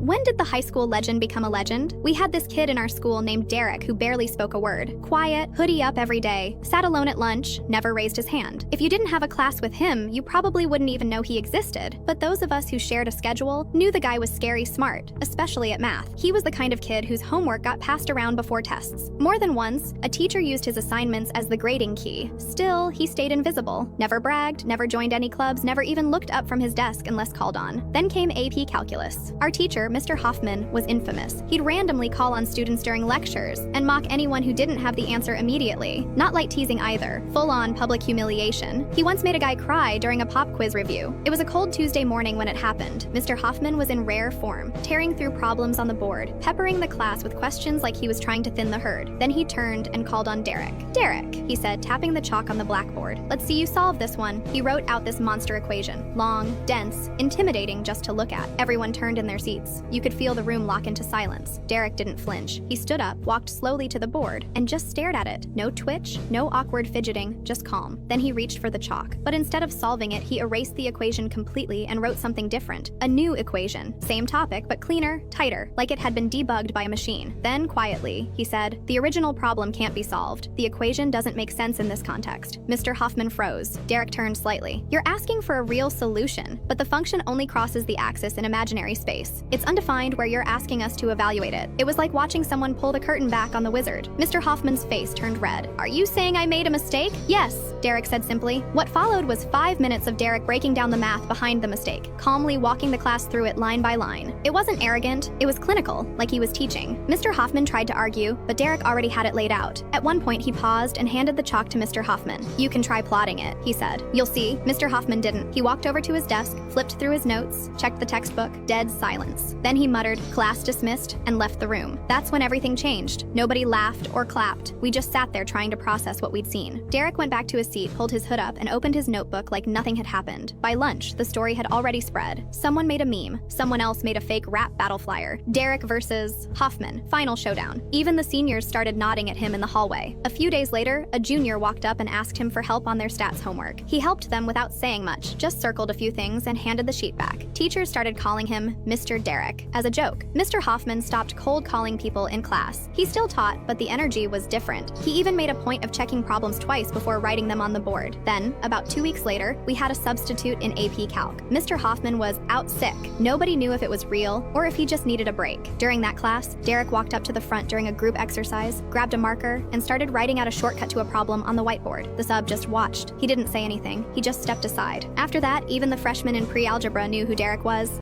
When did the high school legend become a legend? We had this kid in our school named Derek who barely spoke a word. Quiet, hoodie up every day, sat alone at lunch, never raised his hand. If you didn't have a class with him, you probably wouldn't even know he existed. But those of us who shared a schedule knew the guy was scary smart, especially at math. He was the kind of kid whose homework got passed around before tests. More than once, a teacher used his assignments as the grading key. Still, he stayed invisible. Never bragged, never joined any clubs, never even looked up from his desk unless called on. Then came AP Calculus. Our teacher, Mr. Hoffman, was infamous. He'd randomly call on students during lectures and mock anyone who didn't have the answer immediately. Not light teasing either, full-on public humiliation. He once made a guy cry during a pop quiz review. It was a cold Tuesday morning when it happened. Mr. Hoffman was in rare form, tearing through problems on the board, peppering the class with questions like he was trying to thin the herd. Then he turned and called on Derek. "Derek," he said, tapping the chalk on the blackboard. "Let's see you solve this one." He wrote out this monster equation. Long, dense, intimidating just to look at. Everyone turned in their seats. You could feel the room lock into silence. Derek didn't flinch. He stood up, walked slowly to the board, and just stared at it. No twitch, no awkward fidgeting, just calm. Then he reached for the chalk. But instead of solving it, he erased the equation completely and wrote something different. A new equation. Same topic, but cleaner, tighter, like it had been debugged by a machine. Then, quietly, he said, "The original problem can't be solved. The equation doesn't make sense in this context." Mr. Hoffman froze. Derek turned slightly. "You're asking for a real solution, but the function only crosses the axis in imaginary space. It's undefined where you're asking us to evaluate it." It was like watching someone pull the curtain back on the wizard. Mr. Hoffman's face turned red. "Are you saying I made a mistake?" "Yes," Derek said simply. What followed was 5 minutes of Derek breaking down the math behind the mistake, calmly walking the class through it line by line. It wasn't arrogant, it was clinical, like he was teaching. Mr. Hoffman tried to argue, but Derek already had it laid out. At one point, he paused and handed the chalk to Mr. Hoffman. "You can try plotting it," he said. "You'll see." Mr. Hoffman didn't. He walked over to his desk, flipped through his notes, checked the textbook, dead silence. Then he muttered, "Class dismissed," and left the room. That's when everything changed. Nobody laughed or clapped. We just sat there trying to process what we'd seen. Derek went back to his seat, pulled his hood up, and opened his notebook like nothing had happened. By lunch, the story had already spread. Someone made a meme. Someone else made a fake rap battle flyer. Derek versus Hoffman. Final showdown. Even the seniors started nodding at him in the hallway. A few days later, a junior walked up and asked him for help on their stats homework. He helped them without saying much, just circled a few things and handed the sheet back. Teachers started calling him Mr. Derek as a joke. Mr. Hoffman stopped cold calling people in class. He still taught, but the energy was different. He even made a point of checking problems twice before writing them on the board. Then, about 2 weeks later, we had a substitute in AP Calc. Mr. Hoffman was out sick. Nobody knew if it was real or if he just needed a break. During that class, Derek walked up to the front during a group exercise, grabbed a marker, and started writing out a shortcut to a problem on the whiteboard. The sub just watched. He didn't say anything. He just stepped aside. After that, even the freshmen in pre-algebra knew who Derek was.